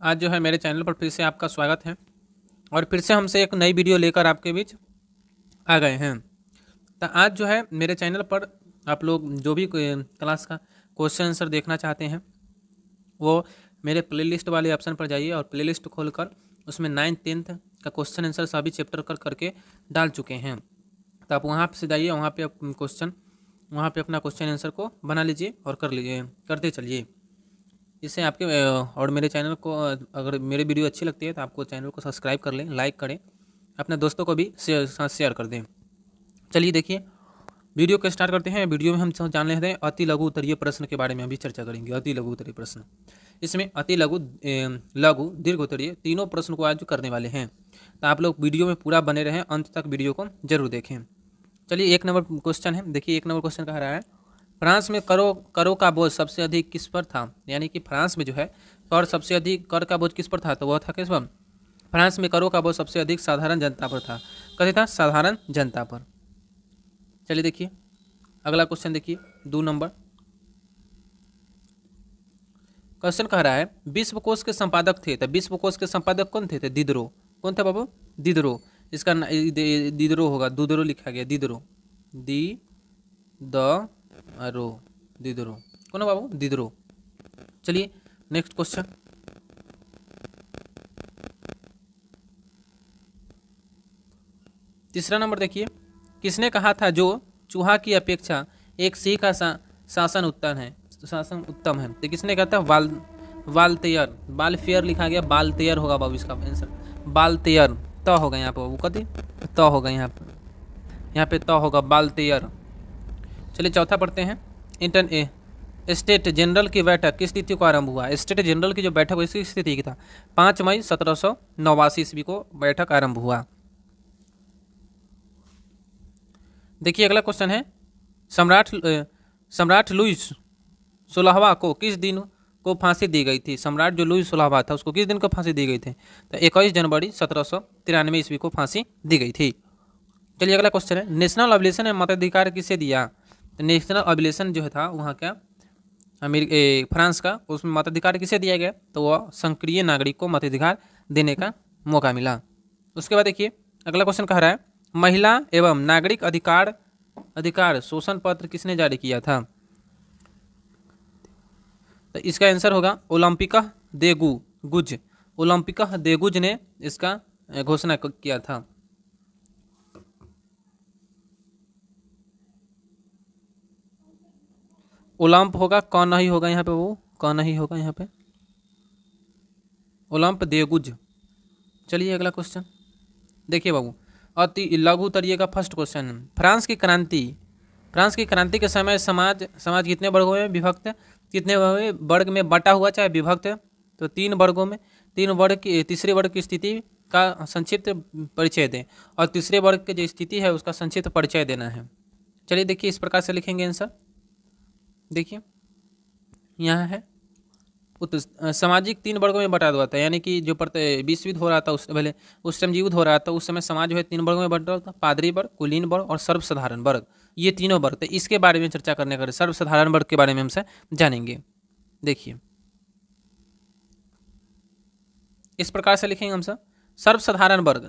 आज जो है मेरे चैनल पर फिर से आपका स्वागत है और फिर से हमसे एक नई वीडियो लेकर आपके बीच आ गए हैं। तो आज जो है मेरे चैनल पर आप लोग जो भी क्लास का क्वेश्चन आंसर देखना चाहते हैं वो मेरे प्लेलिस्ट वाले ऑप्शन पर जाइए और प्लेलिस्ट खोलकर उसमें 9th-10th का क्वेश्चन आंसर सभी चैप्टर करके डाल चुके हैं। तो आप वहाँ से जाइए, वहाँ पे वहाँ पे अपना क्वेश्चन आंसर को बना लीजिए और करते चलिए। इससे आपके और मेरे चैनल को अगर मेरी वीडियो अच्छी लगती है तो आपको चैनल को सब्सक्राइब कर लें, लाइक करें, अपने दोस्तों को भी शेयर कर दें। चलिए देखिए वीडियो को स्टार्ट करते हैं। वीडियो में हम जान लेते हैं अति लघु उत्तरीय प्रश्न के बारे में अभी चर्चा करेंगे। अति लघु उत्तरीय प्रश्न, इसमें अति लघु, लघु, दीर्घ उत्तरीय तीनों प्रश्न को आज करने वाले हैं। तो आप लोग वीडियो में पूरा बने रहें, अंत तक वीडियो को जरूर देखें। चलिए 1 नंबर क्वेश्चन है, देखिए 1 नंबर क्वेश्चन कह रहा है फ्रांस में करों का बोझ सबसे अधिक किस पर था। यानी कि फ्रांस में जो है सबसे अधिक कर का बोझ किस पर था, तो वह था किस पर? फ्रांस में करों का बोझ सबसे अधिक साधारण जनता पर था। कैसे था? साधारण जनता पर। चलिए देखिए अगला क्वेश्चन, देखिए 2 नंबर क्वेश्चन कह रहा है विश्वकोश के संपादक थे। तो विश्वकोश के संपादक कौन थे? दिदरो। कौन थे बाबू? दिदरो। इसका दिदरो होगा, दुदरो लिखा गया, दिदरो, दी द रो, दिदरो। कौन है बाबू? दिदरो। चलिए नेक्स्ट क्वेश्चन, तीसरा नंबर देखिए किसने कहा था जो चूहा की अपेक्षा एक सिंह का शासन उत्तम है, शासन उत्तम है। तो किसने कहा था? वाल्तेयर। बालफेयर लिखा गया, बालतेयर होगा बाबू इसका आंसर, बालतेयर। त होगा यहाँ पे बाबू, कथी त होगा यहाँ पे त होगा, बालतेयर। चलिए चौथा पढ़ते हैं। स्टेट जनरल की बैठक किस तिथि को आरंभ हुआ? स्टेट जनरल की जो बैठक हुई इसी तिथि की था, 5 मई 1789 ईस्वी को बैठक आरंभ हुआ। देखिए अगला क्वेश्चन है सम्राट लुईस 16वां को किस दिन को फांसी दी गई थी? सम्राट जो लुईस 16वां था उसको किस दिन को फांसी दी गई थी? तो 21 जनवरी 1793 ईस्वी को फांसी दी गई थी। चलिए अगला क्वेश्चन है नेशनल अबिलिशन में मताधिकार किसे दिया? तो नेशनल अबिलिशन जो था वहाँ क्या फ्रांस का, उसमें मताधिकार किसे दिया गया? तो वह संक्रिय नागरिक को मताधिकार देने का मौका मिला। उसके बाद देखिए अगला क्वेश्चन कह रहा है महिला एवं नागरिक अधिकार शोषण पत्र किसने जारी किया था? तो इसका आंसर होगा ओलंपिका दे गुज। ओलंपिका दे गुज ने इसका घोषणा किया था। ओलंप होगा, कौन नहीं होगा यहाँ पे, वो कौन नहीं होगा यहाँ पे, ओलंप देगुज। चलिए अगला क्वेश्चन देखिए बाबू अति लघु उत्तरीय का फर्स्ट क्वेश्चन। फ्रांस की क्रांति के समय समाज कितने वर्गों में विभक्त, कितने वर्ग में बटा हुआ, चाहे विभक्त तो 3 वर्गों में। 3 वर्ग की, तीसरे वर्ग की स्थिति का संक्षिप्त परिचय दें और तीसरे वर्ग की जो स्थिति है उसका संक्षिप्त परिचय देना है। चलिए देखिए इस प्रकार से लिखेंगे आंसर। देखिए यहाँ है सामाजिक 3 वर्गों में बटा हुआ था, यानी कि जो विश्व युद्ध हो रहा था उस टाइम युद्ध हो रहा था, उस समय समाज जो है 3 वर्गों में बट रहा था, पादरी वर्ग, कुलीन वर्ग और सर्वसाधारण वर्ग। ये तीनों वर्ग थे, इसके बारे में चर्चा करने का सर्वसाधारण वर्ग के बारे में हमसे जानेंगे। देखिए इस प्रकार से लिखेंगे हम सब सर्वसाधारण वर्ग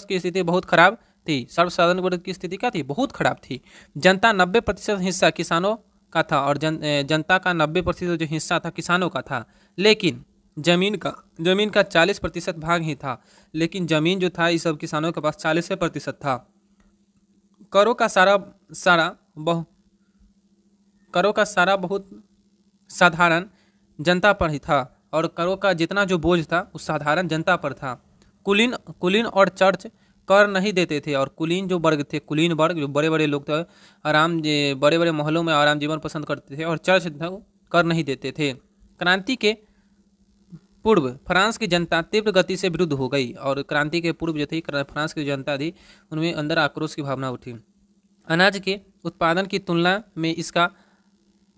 की स्थिति बहुत खराब थी। सर्वसाधारण वर्ग की स्थिति क्या थी? बहुत खराब थी। जनता 90% हिस्सा किसानों का था और जनता का 90% जो हिस्सा था किसानों का था, लेकिन जमीन का 40% भाग ही था। लेकिन जमीन जो था इस सब किसानों के पास 40% था। करों का सारा बहुत साधारण जनता पर ही था और करों का जितना जो बोझ था उस साधारण जनता पर था। कुलीन और चर्च कर नहीं देते थे और कुलीन जो वर्ग थे, कुलीन वर्ग जो बड़े बड़े लोग थे, बड़े बड़े महलों में आराम जीवन पसंद करते थे और चर्च कर नहीं देते थे। क्रांति के पूर्व फ्रांस की जनता तीव्र गति से विरुद्ध हो गई और क्रांति के पूर्व जो थी फ्रांस की जनता थी उनमें अंदर आक्रोश की भावना उठी। अनाज के उत्पादन की तुलना में इसका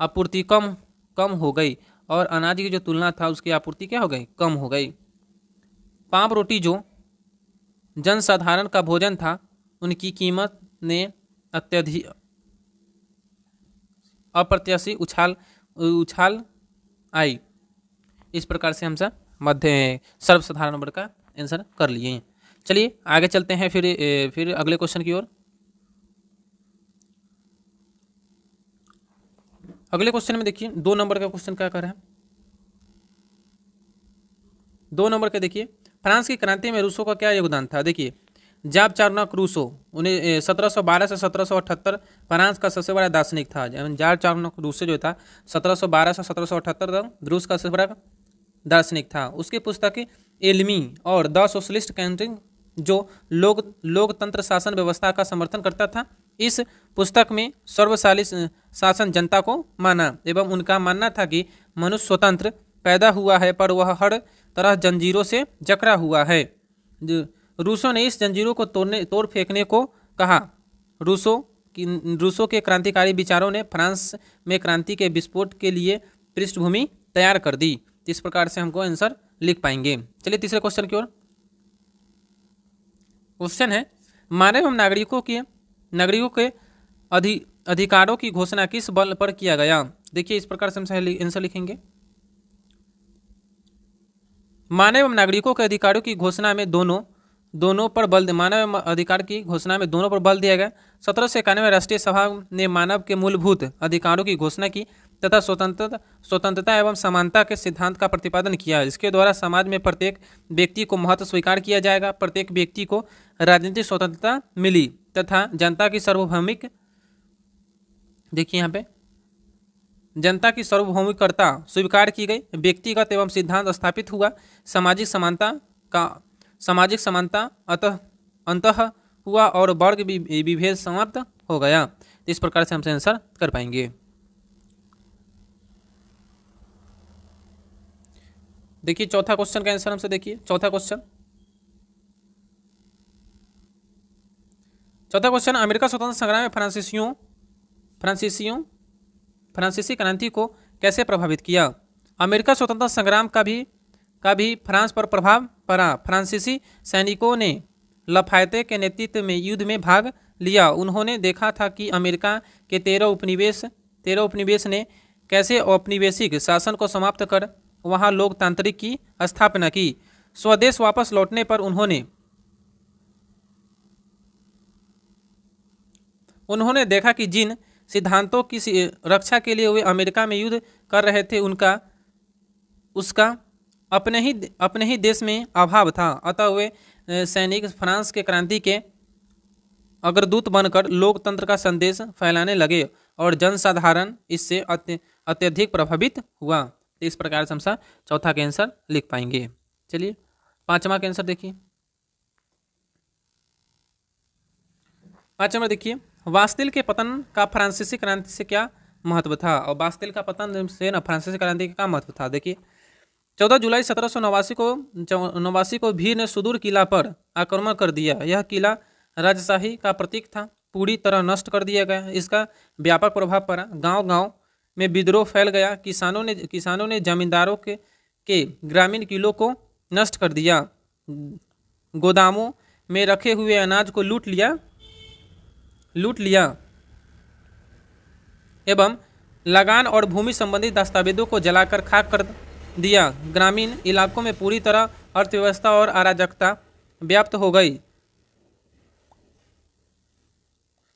आपूर्ति कम हो गई और अनाज की जो तुलना था उसकी आपूर्ति क्या हो गई? कम हो गई। पाव रोटी जो जनसाधारण का भोजन था उनकी कीमत ने अत्यधिक अप्रत्याशी उछाल आई। इस प्रकार से हम सब मध्य सर्वसाधारण वर्ग का आंसर कर लिए हैं। चलिए आगे चलते हैं फिर अगले क्वेश्चन की ओर। अगले क्वेश्चन में देखिए 2 नंबर का क्वेश्चन क्या कर रहा है। 2 नंबर का देखिए, फ्रांस की क्रांति में रूसो का क्या योगदान था। देखिए जाप चार्नक रूसो उन्हें 1712 से 1778 फ्रांस का सबसे बड़ा दार्शनिक था। जाप चार्नक रूसो जो था 1712 से 1778 तक रूस का सबसे बड़ा दार्शनिक था। उसकी पुस्तक एलमी और द सोशलिस्ट कैंटिंग जो लोकतंत्र शासन व्यवस्था का समर्थन करता था। इस पुस्तक में सर्वशाली शासन जनता को माना एवं उनका मानना था कि मनुष्य स्वतंत्र पैदा हुआ है पर वह हर तरह जंजीरों से जकड़ा हुआ है। रूसो ने इस जंजीरों को तोड़ फेंकने को कहा। रूसो के क्रांतिकारी विचारों ने फ्रांस में क्रांति के विस्फोट के लिए पृष्ठभूमि तैयार कर दी। इस प्रकार से हमको आंसर लिख पाएंगे। चलिए तीसरे क्वेश्चन की ओर। क्वेश्चन है, मानव एवं नागरिकों के अधिकारों की घोषणा किस बल पर किया गया। देखिए इस प्रकार से हम आंसर लिखेंगे। मानव एवं नागरिकों के अधिकारों की घोषणा में दोनों पर बल मानव एवं अधिकार की घोषणा में दोनों पर बल दिया गया। 1791 राष्ट्रीय सभा ने मानव के मूलभूत अधिकारों की घोषणा की तथा स्वतंत्रता एवं समानता के सिद्धांत का प्रतिपादन किया। इसके द्वारा समाज में प्रत्येक व्यक्ति को महत्व स्वीकार किया जाएगा। प्रत्येक व्यक्ति को राजनीतिक स्वतंत्रता मिली तथा जनता की सार्वभौमिक, देखिए यहाँ पे जनता की सार्वभौमिकता स्वीकार की गई। व्यक्तिगत एवं सिद्धांत स्थापित हुआ। सामाजिक समानता अंतः हुआ और वर्ग विभेद समाप्त हो गया। इस प्रकार से हमसे आंसर कर पाएंगे। देखिए चौथा क्वेश्चन का आंसर हमसे देखिए। चौथा क्वेश्चन, अमेरिका स्वतंत्र संग्राम में फ्रांसीसी क्रांति को कैसे प्रभावित किया। अमेरिका स्वतंत्रता संग्राम का भी फ्रांस पर प्रभाव पड़ा। फ्रांसीसी सैनिकों ने लफायते के नेतृत्व में युद्ध में भाग लिया। उन्होंने देखा था कि अमेरिका के 13 उपनिवेश ने कैसे औपनिवेशिक शासन को समाप्त कर वहां लोकतांत्रिक की स्थापना की। स्वदेश वापस लौटने पर उन्होंने देखा कि जिन सिद्धांतों की रक्षा के लिए वे अमेरिका में युद्ध कर रहे थे उसका अपने ही देश में अभाव था। अतः वे सैनिक फ्रांस के क्रांति के अग्रदूत बनकर लोकतंत्र का संदेश फैलाने लगे और जनसाधारण इससे अत्यधिक प्रभावित हुआ। इस प्रकार से हम चौथा का आंसर लिख पाएंगे। चलिए पांचवा का आंसर देखिए। पांचवा देखिए, वास्तिल के पतन का फ्रांसीसी क्रांति से क्या महत्व था। और वास्तिल का पतन से ना फ्रांसीसी क्रांति का क्या महत्व था। देखिए 14 जुलाई 1789 को भीड़ ने सुदूर किला पर आक्रमण कर दिया। यह किला राजशाही का प्रतीक था, पूरी तरह नष्ट कर दिया गया। इसका व्यापक प्रभाव पड़ा। गांव-गांव में विद्रोह फैल गया। किसानों ने जमींदारों के ग्रामीण किलों को नष्ट कर दिया। गोदामों में रखे हुए अनाज को लूट लिया एवं लगान और भूमि संबंधी दस्तावेजों को जलाकर खाक कर दिया। ग्रामीण इलाकों में पूरी तरह अर्थव्यवस्था और अराजकता व्याप्त हो गई।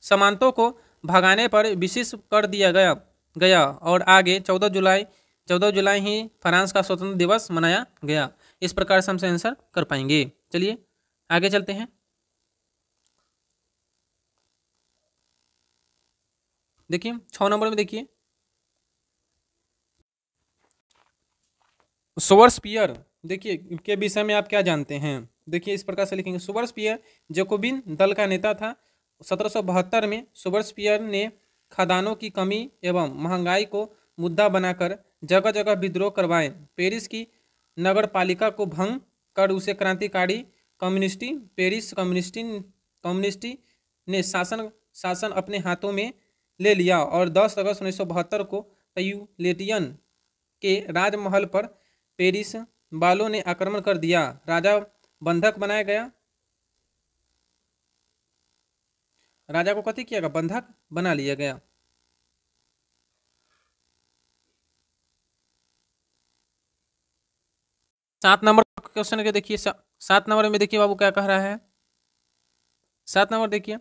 सामंतों को भगाने पर विशेष कर दिया गया और आगे 14 जुलाई ही फ्रांस का स्वतंत्रता दिवस मनाया गया। इस प्रकार से हमसे आंसर कर पाएंगे। चलिए आगे चलते हैं। देखिए 6 नंबर में देखिए, सोबर्सपियर देखिए के विषय में आप क्या जानते हैं। देखिए इस प्रकार से लिखेंगे। सोबर्सपियर जैकोबिन दल का नेता था। 1772 में सोबर्सपियर ने खदानों की कमी एवं महंगाई को मुद्दा बनाकर जगह जगह विद्रोह करवाए। पेरिस की नगर पालिका को भंग कर उसे क्रांतिकारी कम्युनिस्टी ने शासन अपने हाथों में ले लिया और 10 अगस्त 1972 को प्यूलेटियन के राजमहल पर पेरिस वालों ने आक्रमण कर दिया। राजा बंधक बनाया गया। राजा को कथी किया गया, बंधक बना लिया गया। 7 नंबर क्वेश्चन के देखिए, 7 नंबर में देखिए बाबू क्या कह रहा है। 7 नंबर देखिए,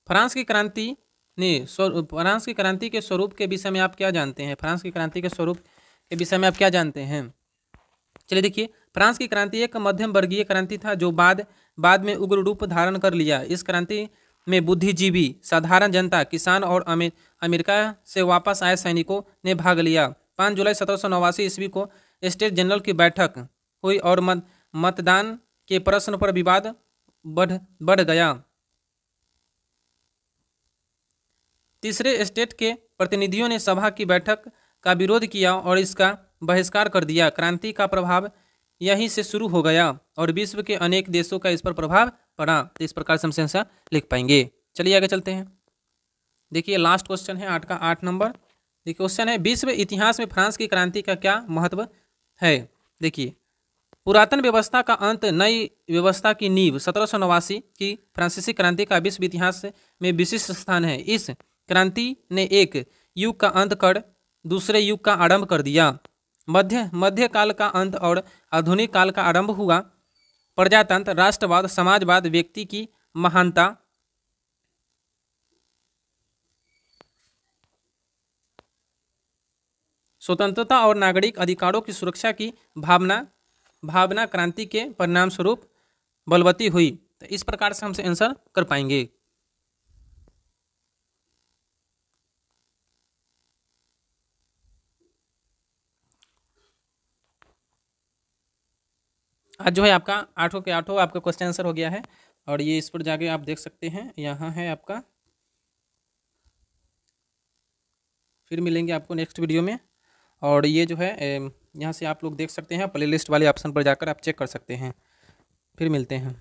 फ्रांस की क्रांति फ्रांस की क्रांति के स्वरूप के विषय में आप क्या जानते हैं? फ्रांस की क्रांति के स्वरूप के विषय में आप क्या जानते हैं? चलिए देखिए, फ्रांस की क्रांति एक मध्यम वर्गीय क्रांति था जो बाद में उग्र रूप धारण कर लिया। इस क्रांति में बुद्धिजीवी, साधारण जनता, किसान और अमेरिका से वापस आए सैनिकों ने भाग लिया। 5 जुलाई 1789 ईस्वी को स्टेट जनरल की बैठक हुई और मतदान के प्रश्न पर विवाद बढ़ गया। तीसरे स्टेट के प्रतिनिधियों ने सभा की बैठक का विरोध किया और इसका बहिष्कार कर दिया। क्रांति का प्रभाव यहीं से शुरू हो गया और विश्व के अनेक देशों का इस पर प्रभाव पड़ा। तो इस प्रकार से हम आंसर लिख पाएंगे। चलिए आगे चलते हैं। देखिए लास्ट क्वेश्चन है 8 नंबर। देखिए क्वेश्चन है, विश्व इतिहास में फ्रांस की क्रांति का क्या महत्व है? देखिए, पुरातन व्यवस्था का अंत, नई व्यवस्था की नींव। 1789 की फ्रांसीसी क्रांति का विश्व इतिहास में विशिष्ट स्थान है। इस क्रांति ने एक युग का अंत कर दूसरे युग का आरंभ कर दिया। मध्य काल का अंत और आधुनिक काल का आरंभ हुआ। प्रजातंत्र, राष्ट्रवाद, समाजवाद, व्यक्ति की महानता, स्वतंत्रता और नागरिक अधिकारों की सुरक्षा की भावना क्रांति के परिणाम स्वरूप बलवती हुई। तो इस प्रकार से हमसे आंसर कर पाएंगे। आज जो है आपका 8 के 8 आपका क्वेश्चन आंसर हो गया है और ये इस पर जाके आप देख सकते हैं, यहाँ है आपका। फिर मिलेंगे आपको नेक्स्ट वीडियो में। और ये जो है यहाँ से आप लोग देख सकते हैं, प्लेलिस्ट वाले ऑप्शन पर जाकर आप चेक कर सकते हैं। फिर मिलते हैं।